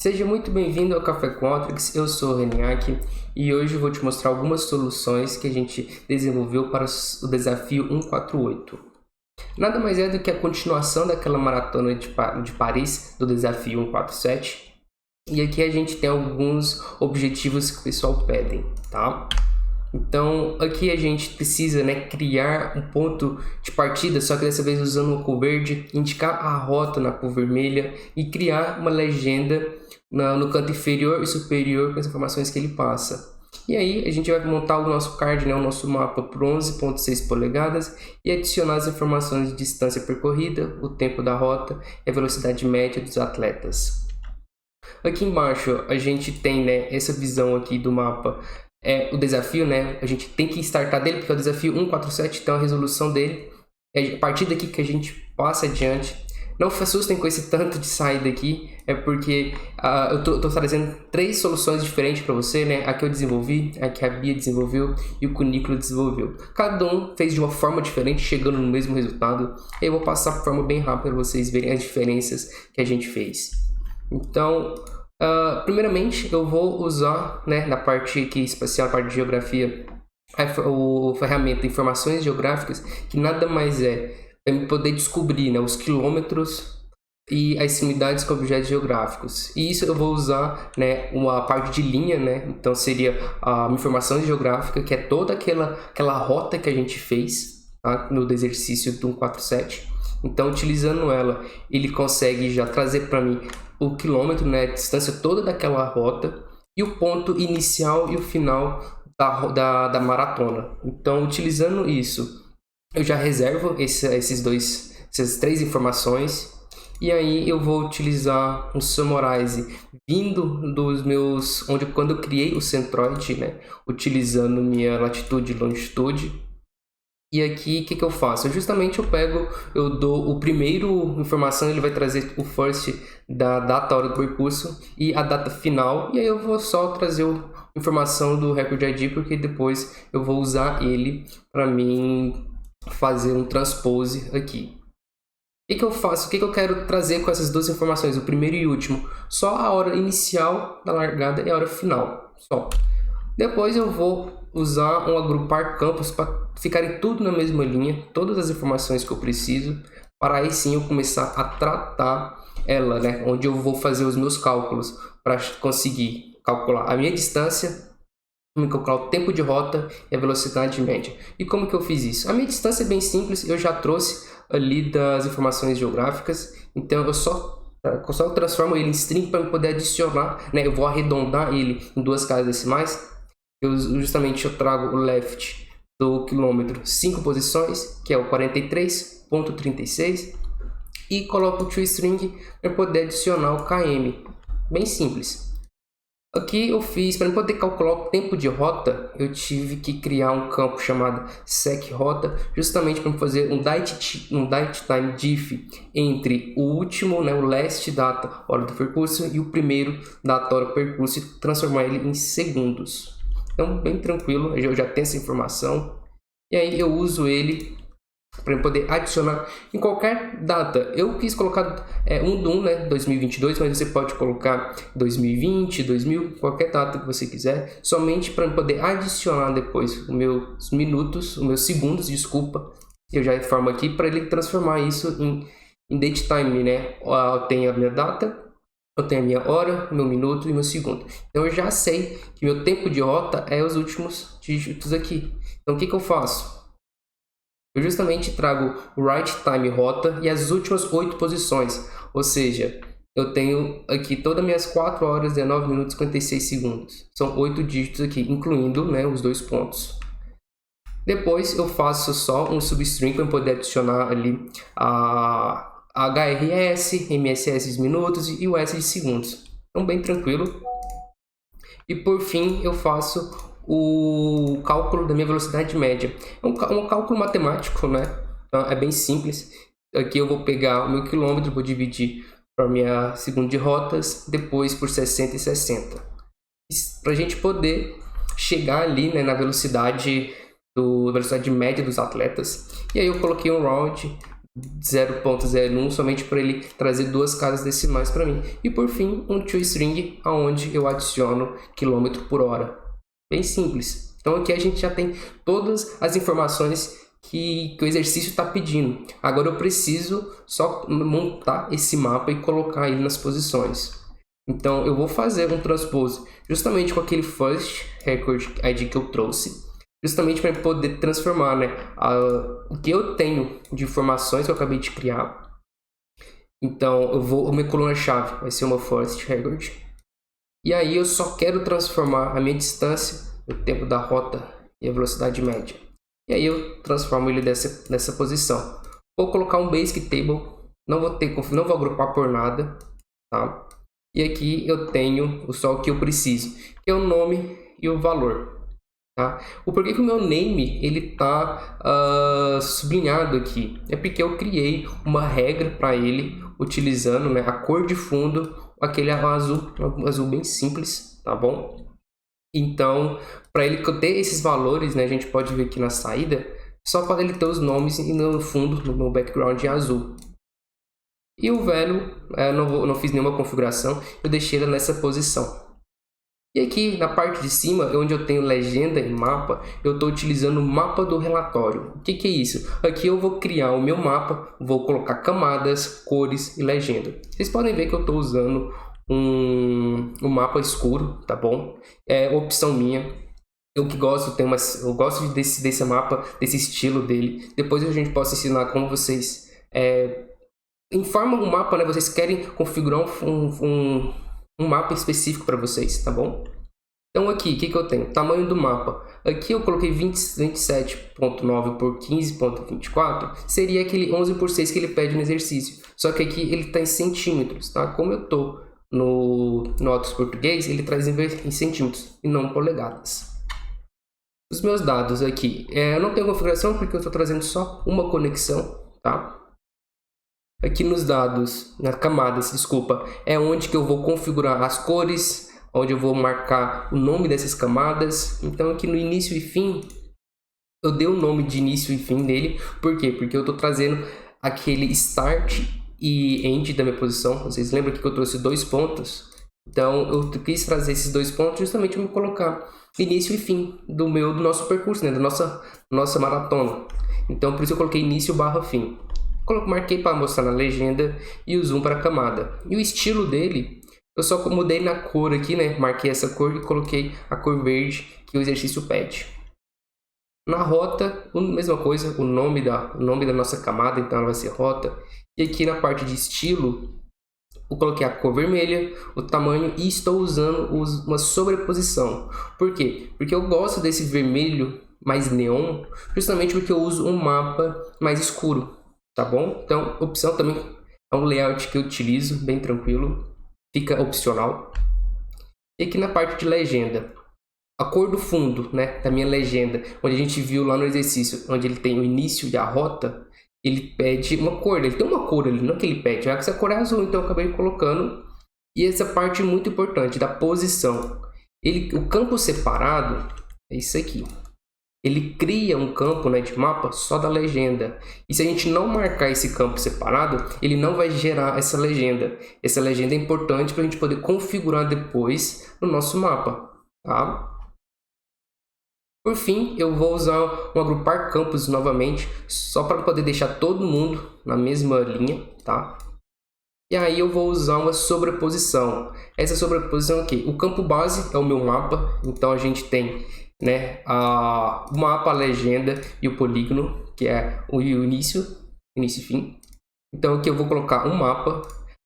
Seja muito bem-vindo ao Café Quatrix, eu sou o Reniak e hoje eu vou te mostrar algumas soluções que a gente desenvolveu para o desafio 148. Nada mais é do que a continuação daquela maratona de Paris do desafio 147. E aqui a gente tem alguns objetivos que o pessoal pedem, tá? Então aqui a gente precisa criar um ponto de partida, só que dessa vez usando uma cor verde, indicar a rota na cor vermelha e criar uma legenda no canto inferior e superior com as informações que ele passa. E aí a gente vai montar o nosso card, o nosso mapa por 11,6 polegadas e adicionar as informações de distância percorrida, o tempo da rota e a velocidade média dos atletas. Aqui embaixo a gente tem essa visão aqui do mapa. O desafio, a gente tem que startar dele, porque é o desafio 147, então a resolução dele é a partir daqui que a gente passa adiante. Não se assustem com esse tanto de saída aqui, é porque eu tô trazendo 3 soluções diferentes para você, a que eu desenvolvi, a que a Bia desenvolveu e o que o Nicolas desenvolveu. Cada um fez de uma forma diferente, chegando no mesmo resultado. Eu vou passar de forma bem rápida para vocês verem as diferenças que a gente fez. Então, primeiramente eu vou usar na parte aqui espacial, na parte de geografia, a ferramenta Informações Geográficas, que nada mais é para poder descobrir os quilômetros e as unidades com objetos geográficos. E isso eu vou usar uma parte de linha, então seria a Informação Geográfica, que é toda aquela rota que a gente fez, tá? No exercício do 147. Então, utilizando ela, ele consegue já trazer para mim o quilômetro, a distância toda daquela rota e o ponto inicial e o final da maratona. Então, utilizando isso, eu já reservo essas 3 informações e aí eu vou utilizar um Summarize vindo dos meus, quando eu criei o centroid, utilizando minha latitude e longitude. E aqui, o que eu faço? Eu dou o primeiro informação, ele vai trazer o first da data, hora do percurso e a data final. E aí eu vou só trazer a informação do Record ID, porque depois eu vou usar ele para mim fazer um transpose aqui. O que eu faço? O que eu quero trazer com essas 2 informações, o primeiro e o último? Só a hora inicial da largada e a hora final, só. Depois eu vou usar um agrupar campos para ficarem tudo na mesma linha, todas as informações que eu preciso, para aí sim eu começar a tratar ela, onde eu vou fazer os meus cálculos para conseguir calcular a minha distância, calcular o tempo de rota e a velocidade média. E como que eu fiz isso? A minha distância é bem simples, eu já trouxe ali das informações geográficas, então eu só transformo ele em string para poder adicionar, eu vou arredondar ele em 2 casas decimais. Eu trago o left do quilômetro 5 posições, que é o 43,36, e coloco o toString para poder adicionar o km. Bem simples. Aqui eu fiz, para poder calcular o tempo de rota, eu tive que criar um campo chamado secRota, justamente para fazer um datetime diff entre o último, o last data, hora do percurso, e o primeiro data, hora do percurso, e transformar ele em segundos. Então, bem tranquilo, eu já tenho essa informação. E aí eu uso ele para poder adicionar em qualquer data. Eu quis colocar 2022, mas você pode colocar 2020, 2000, qualquer data que você quiser, somente para poder adicionar depois os meus minutos, os meus segundos, desculpa. Eu já informo aqui para ele transformar isso em datetime, Eu tenho a minha data, eu tenho a minha hora, meu minuto e meu segundo. Então eu já sei que meu tempo de rota é os últimos dígitos aqui. Então o que eu faço? Eu justamente trago o right time rota e as últimas 8 posições. Ou seja, eu tenho aqui todas as minhas 4 horas, 19 minutos e 56 segundos. São 8 dígitos aqui, incluindo os 2 pontos. Depois eu faço só um substring para poder adicionar ali a HRS, MSS minutos e o S de segundos. Então, bem tranquilo. E por fim, eu faço o cálculo da minha velocidade média. É um cálculo matemático, Então, é bem simples. Aqui eu vou pegar o meu quilômetro, vou dividir para minha segundo de rotas, depois por 60 e 60. Para a gente poder chegar ali na velocidade média dos atletas. E aí eu coloquei um round 0.01 somente para ele trazer duas casas decimais para mim. E por fim, um toString, onde eu adiciono quilômetro por hora. Bem simples. Então aqui a gente já tem todas as informações que o exercício está pedindo. Agora eu preciso só montar esse mapa e colocar ele nas posições. Então eu vou fazer um transpose justamente com aquele first record ID que eu trouxe, justamente para poder transformar, né, o que eu tenho de informações que eu acabei de criar. Então a minha coluna-chave vai ser uma first record. E aí eu só quero transformar a minha distância, o tempo da rota e a velocidade média. E aí eu transformo ele nessa posição. Vou colocar um basic table, não vou agrupar por nada, tá? E aqui eu tenho só o que eu preciso, que é o nome e o valor. Tá? O porquê que o meu name ele tá sublinhado aqui é porque eu criei uma regra para ele utilizando, né, a cor de fundo, aquele azul bem simples, tá bom? Então, para ele ter esses valores, né, a gente pode ver aqui na saída, só para ele ter os nomes e no fundo, no meu background em azul. E o velho, não fiz nenhuma configuração, eu deixei ele nessa posição. E aqui na parte de cima, onde eu tenho legenda e mapa, eu estou utilizando o mapa do relatório. O que é isso? Aqui eu vou criar o meu mapa, vou colocar camadas, cores e legenda. Vocês podem ver que eu estou usando um mapa escuro, tá bom? É opção minha. Eu que gosto, eu gosto desse mapa, desse estilo dele. Depois a gente pode ensinar como vocês informam o mapa, né? Vocês querem configurar um mapa específico para vocês, tá bom? Então aqui, o que eu tenho? Tamanho do mapa. Aqui eu coloquei 27.9 por 15.24, seria aquele 11 por 6 que ele pede no exercício. Só que aqui ele está em centímetros, tá? Como eu tô no Autos Português, ele traz em centímetros e não polegadas. Os meus dados aqui, eu não tenho configuração porque eu estou trazendo só uma conexão, tá? Aqui nos dados, nas camadas, desculpa, é onde que eu vou configurar as cores, onde eu vou marcar o nome dessas camadas. Então aqui no início e fim, eu dei o nome de início e fim dele. Por quê? Porque eu estou trazendo aquele start e end da minha posição. Vocês lembram que eu trouxe 2 pontos? Então eu quis trazer esses 2 pontos justamente para me colocar início e fim do nosso percurso, né? Da nossa maratona. Então por isso eu coloquei início barra fim. Marquei para mostrar na legenda e o zoom para a camada. E o estilo dele, eu só mudei na cor aqui, né? Marquei essa cor e coloquei a cor verde que o exercício pede. Na rota, a mesma coisa, o nome da nossa camada, então ela vai ser rota. E aqui na parte de estilo, eu coloquei a cor vermelha, o tamanho e estou usando uma sobreposição. Por quê? Porque eu gosto desse vermelho mais neon, justamente porque eu uso um mapa mais escuro. Tá bom? Então, opção também é um layout que eu utilizo, bem tranquilo, fica opcional. E aqui na parte de legenda, a cor do fundo, né, da minha legenda, onde a gente viu lá no exercício, onde ele tem o início e a rota, ele pede uma cor, ele tem uma cor ali, não é que ele pede, essa cor é azul, então eu acabei colocando. E essa parte muito importante, da posição. O campo separado é isso aqui. Ele cria um campo, né, de mapa só da legenda. E se a gente não marcar esse campo separado, ele não vai gerar essa legenda. Essa legenda é importante para a gente poder configurar depois no nosso mapa, tá? Por fim, eu vou usar um agrupar campos novamente, só para poder deixar todo mundo na mesma linha, tá? E aí eu vou usar uma sobreposição. Essa sobreposição aqui, o campo base é o meu mapa, então a gente tem, né, o mapa, a legenda e o polígono, que é o início e fim. Então aqui eu vou colocar um mapa.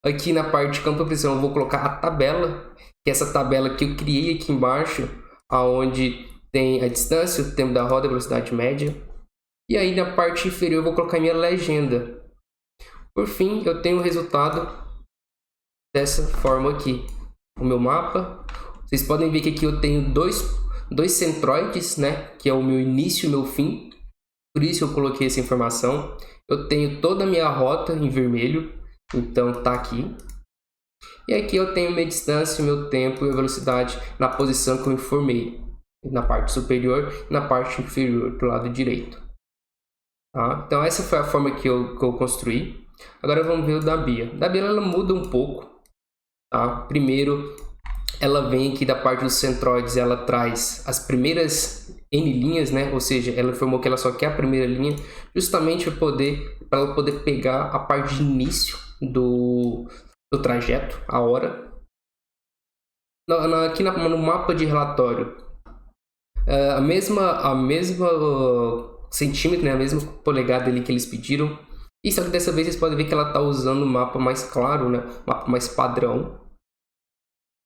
Aqui na parte de campo de posição eu vou colocar a tabela, que é essa tabela que eu criei aqui embaixo, aonde tem a distância, o tempo da roda, a velocidade média. E aí na parte inferior eu vou colocar a minha legenda. Por fim, eu tenho o resultado dessa forma aqui. O meu mapa. Vocês podem ver que aqui eu tenho dois centroides, né, que é o meu início e o meu fim, por isso eu coloquei essa informação. Eu tenho toda a minha rota em vermelho, então tá aqui. E aqui eu tenho minha distância, meu tempo e a velocidade na posição que eu informei, na parte superior e na parte inferior do lado direito. Tá? Então essa foi a forma que eu construí. Agora vamos ver o da Bia. Da Bia ela muda um pouco. Tá? Primeiro, ela vem aqui da parte dos centroides, ela traz as primeiras N linhas, né? Ou seja, ela informou que ela só quer a primeira linha, justamente para ela poder pegar a parte de início do trajeto, a hora. Aqui no mapa de relatório, a mesma centímetro, né? A mesma polegada ali que eles pediram. E só que dessa vez vocês podem ver que ela está usando um mapa mais claro, né? Um mapa mais padrão.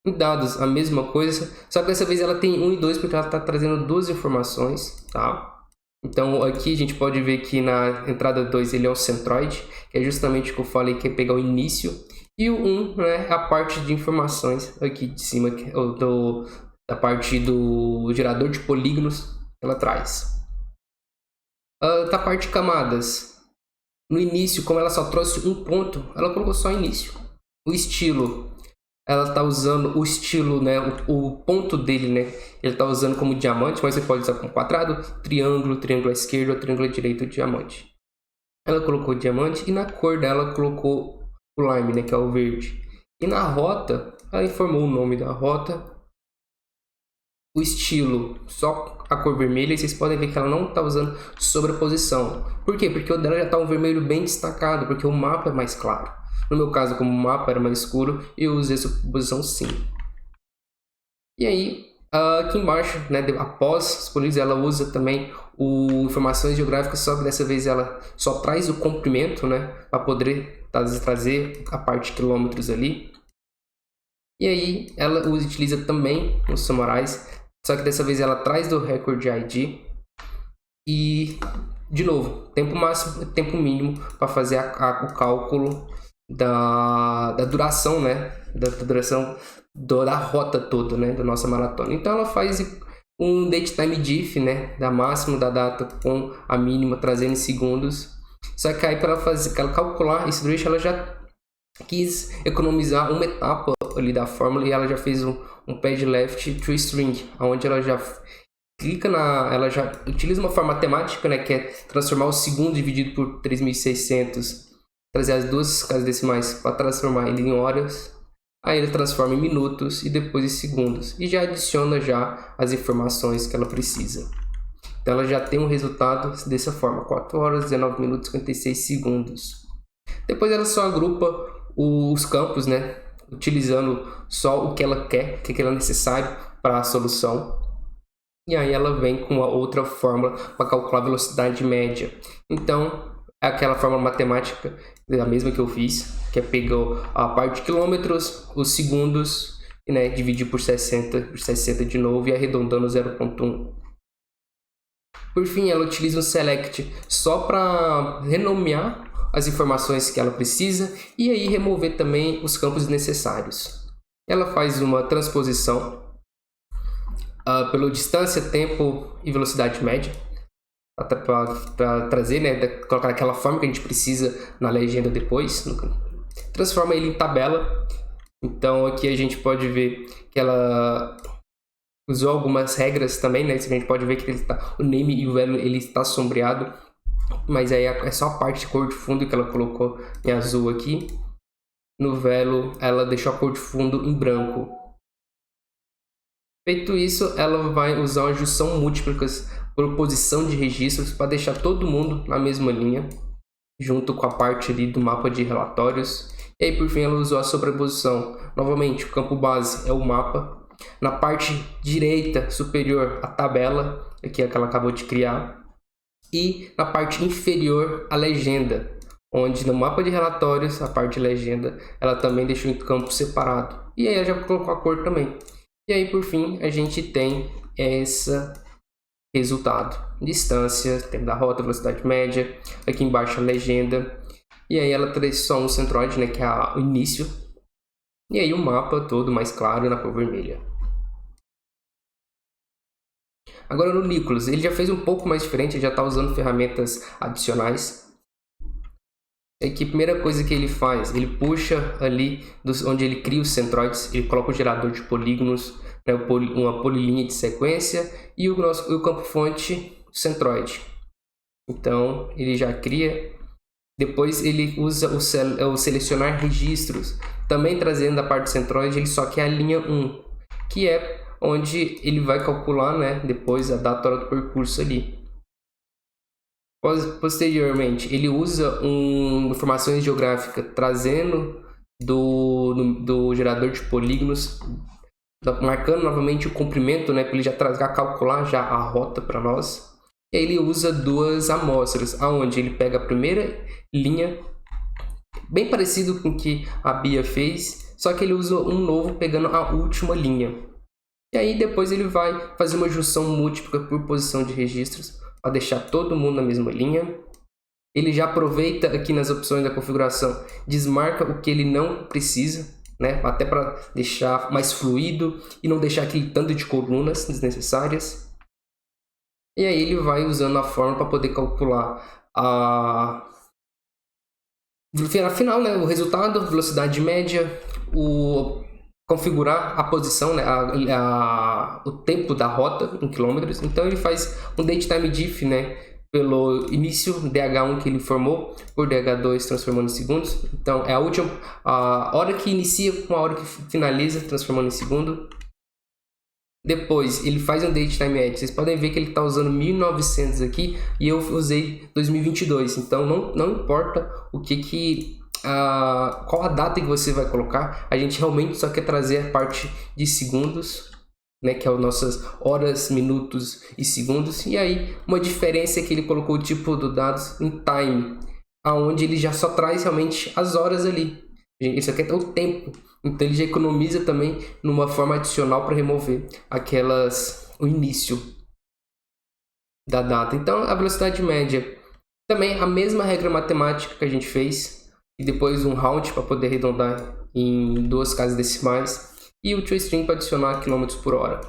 Em dados, a mesma coisa, só que dessa vez ela tem 1 e 2 porque ela está trazendo duas informações, tá? Então aqui a gente pode ver que na entrada 2 ele é um centroide, que é justamente o que eu falei, que é pegar o início. E o 1, né, é a parte de informações aqui de cima, da parte do gerador de polígonos que ela traz. Da parte de camadas, no início, como ela só trouxe um ponto, ela colocou só início. O estilo, ela está usando o estilo, né, o ponto dele, né, ele está usando como diamante, mas você pode usar como quadrado, triângulo à esquerda ou triângulo à direita, diamante. Ela colocou diamante e na cor dela colocou o lime, né, que é o verde. E na rota, ela informou o nome da rota, o estilo, só a cor vermelha, e vocês podem ver que ela não está usando sobreposição. Por quê? Porque o dela já está um vermelho bem destacado, porque o mapa é mais claro. No meu caso, como o mapa era mais escuro, eu usei a sobreposição sim. E aí, aqui embaixo, né, após os polígonos, ela usa também informações geográficas, só que dessa vez ela só traz o comprimento, né, para poder trazer a parte de quilômetros ali. E aí, ela utiliza também os samurais, só que dessa vez ela traz do Record ID. E, de novo, tempo máximo, tempo mínimo para fazer o cálculo da duração, né? Da duração da rota toda, né? Da nossa maratona. Então ela faz um date time diff, né? Da máxima da data com a mínima, trazendo em segundos. Só que aí para ela calcular esse duration, ela já quis economizar uma etapa ali da fórmula e ela já fez um pad left to string, onde ela já clica ela já utiliza uma forma matemática, né, que é transformar o segundo dividido por 3.600, trazer as duas casas decimais para transformar ele em horas, aí ele transforma em minutos e depois em segundos e já adiciona já as informações que ela precisa. Então ela já tem um resultado dessa forma, 4 horas, 19 minutos, 56 segundos. Depois ela só agrupa os campos, né, utilizando só o que ela quer, o que é necessário para a solução. E aí ela vem com uma outra fórmula para calcular a velocidade média. Então, é aquela fórmula matemática, a mesma que eu fiz, que é pegar a parte de quilômetros, os segundos, e, né, dividir por 60 de novo e arredondando 0.1. Por fim, ela utiliza um select só para renomear as informações que ela precisa e aí remover também os campos necessários. Ela faz uma transposição pela distância, tempo e velocidade média para trazer, né, colocar aquela forma que a gente precisa na legenda depois. Transforma ele em tabela. Então aqui a gente pode ver que ela usou algumas regras também, né? A gente pode ver que o name e o value ele está sombreado, mas aí é só a parte de cor de fundo que ela colocou em azul aqui. No value ela deixou a cor de fundo em branco. Feito isso, ela vai usar uma junção múltiplas por posição de registros para deixar todo mundo na mesma linha, junto com a parte ali do mapa de relatórios. E aí, por fim, ela usou a sobreposição. Novamente, o campo base é o mapa. Na parte direita superior, a tabela, que ela acabou de criar. E na parte inferior, a legenda, onde no mapa de relatórios, a parte de legenda, ela também deixou em campo separado. E aí ela já colocou a cor também. E aí, por fim, a gente tem esse resultado. Distância, tempo da rota, velocidade média. Aqui embaixo a legenda. E aí ela traz só um centroide, né, que é o início. E aí o mapa todo mais claro na cor vermelha. Agora no Nicholas, ele já fez um pouco mais diferente, ele já está usando ferramentas adicionais. Aqui, a primeira coisa que ele faz, ele puxa ali onde ele cria os centroides, ele coloca o gerador de polígonos, né, uma polilinha de sequência e o campo fonte centroide. Então ele já cria. Depois ele usa o selecionar registros, também trazendo a parte centroide, ele só quer a linha 1, que é onde ele vai calcular, né, depois a data hora do percurso ali. Posteriormente, ele usa informações geográficas, trazendo do gerador de polígonos, marcando novamente o comprimento, né, para ele já calcular já a rota para nós. E aí ele usa duas amostras, aonde ele pega a primeira linha, bem parecido com o que a Bia fez, só que ele usa um novo pegando a última linha. E aí depois ele vai fazer uma junção múltipla por posição de registros, para deixar todo mundo na mesma linha. Ele já aproveita aqui nas opções da configuração, desmarca o que ele não precisa, né? Até para deixar mais fluido e não deixar aquele tanto de colunas desnecessárias. E aí ele vai usando a fórmula para poder calcular afinal, né, o resultado, velocidade média, configurar a posição, né, o tempo da rota em quilômetros. Então ele faz um datetime diff, né, pelo início DH1 que ele formou por DH2 transformando em segundos. Então é a hora que inicia com a hora que finaliza transformando em segundo. Depois ele faz um datetime edit. Vocês podem ver que ele está usando 1900 aqui e eu usei 2022. Então não importa qual a data que você vai colocar, a gente realmente só quer trazer a parte de segundos, né, que é as nossas horas, minutos e segundos. E aí uma diferença é que ele colocou o tipo do dados em time, aonde ele já só traz realmente as horas ali. Ele só quer o tempo, então ele já economiza também numa forma adicional para remover o início da data. Então a velocidade média também a mesma regra matemática que a gente fez, e depois um round para poder arredondar em duas casas decimais, e o toString para adicionar quilômetros por hora.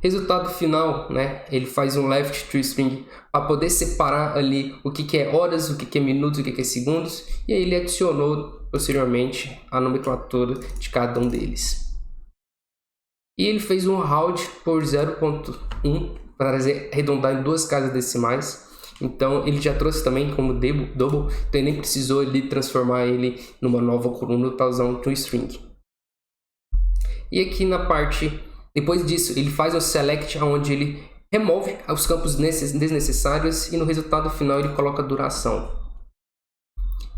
Resultado final, né? Ele faz um left toString para poder separar ali o que é horas, o que é minutos, o que é segundos, e aí ele adicionou posteriormente a nomenclatura de cada um deles. E ele fez um round por 0.1 para arredondar em duas casas decimais. Então ele já trouxe também como double, então ele nem precisou ele transformar ele numa nova coluna para usar um toString. E aqui na parte, depois disso, ele faz um select onde ele remove os campos desnecessários e no resultado final ele coloca a duração.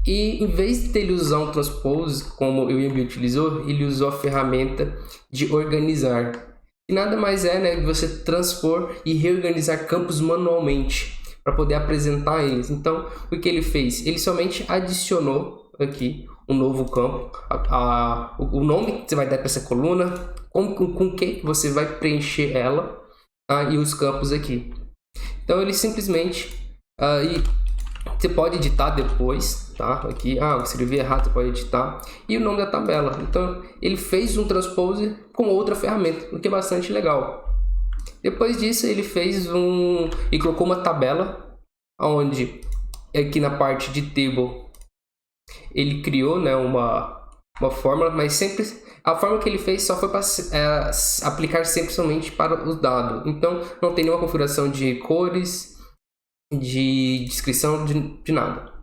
E em vez de ele usar um transpose como o Iambi utilizou, ele usou a ferramenta de organizar. E nada mais é, né, você transpor e reorganizar campos manualmente para poder apresentar eles. Então, o que ele fez? Ele somente adicionou aqui um novo campo, o nome que você vai dar para essa coluna, com que você vai preencher ela, e os campos aqui. Então ele simplesmente, você pode editar depois, tá? Aqui, se escrever errado você pode editar, e o nome da tabela. Então ele fez um transpose com outra ferramenta, o que é bastante legal. Depois disso ele e colocou uma tabela, onde aqui na parte de table ele criou, né, uma fórmula, mas sempre a fórmula que ele fez só foi para aplicar sempre somente para os dados. Então não tem nenhuma configuração de cores, de descrição, de nada.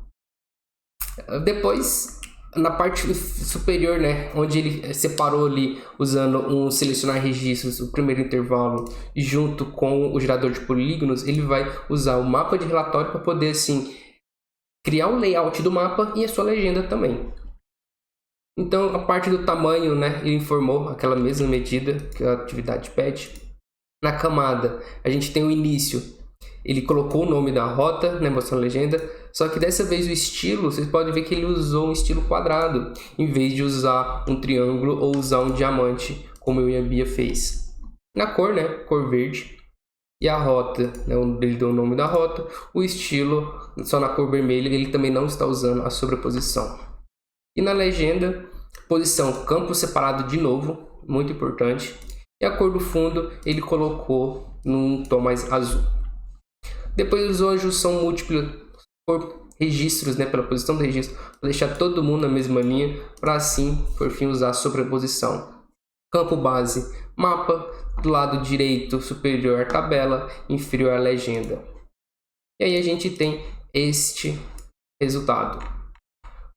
Depois, na parte superior, né, onde ele separou ali usando um selecionar registros, o primeiro intervalo, junto com o gerador de polígonos, ele vai usar o mapa de relatório para poder assim criar o layout do mapa e a sua legenda também. Então a parte do tamanho, né, ele informou aquela mesma medida que a atividade pede. Na camada a gente tem o início, ele colocou o nome da rota, né, mostrando a legenda, só que dessa vez o estilo, vocês podem ver que ele usou um estilo quadrado, em vez de usar um triângulo ou usar um diamante, como eu e a Bia fez. Na cor, né, cor verde. E a rota, né, ele deu o nome da rota, o estilo, só na cor vermelha, ele também não está usando a sobreposição. E na legenda, posição, campo separado de novo, muito importante. E a cor do fundo, ele colocou num tom mais azul. Depois usou a junção múltipla por registros, né, pela posição do registro, para deixar todo mundo na mesma linha, para assim, por fim, usar a sobreposição. Campo base, mapa, do lado direito superior a tabela, inferior a legenda. E aí a gente tem este resultado.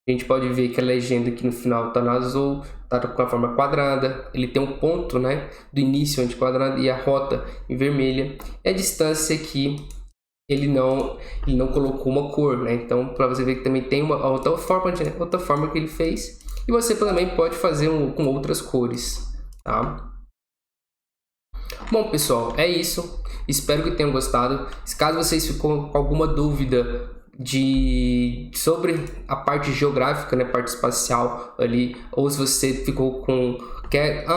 A gente pode ver que a legenda aqui no final está no azul, está com a forma quadrada, ele tem um ponto, né, do início onde quadrado e a rota em vermelha. E a distância aqui, ele não colocou uma cor, né? Então, para você ver que também tem uma outra forma que ele fez. E você também pode fazer com outras cores, tá? Bom, pessoal, é isso. Espero que tenham gostado. Caso vocês ficou com alguma dúvida sobre a parte geográfica, né, parte espacial ali, ou se você ficou com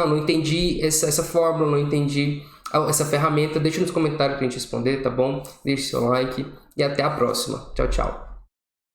não entendi essa fórmula, não entendi essa ferramenta, deixa nos comentários pra gente responder, tá bom? Deixe seu like e até a próxima. Tchau, tchau.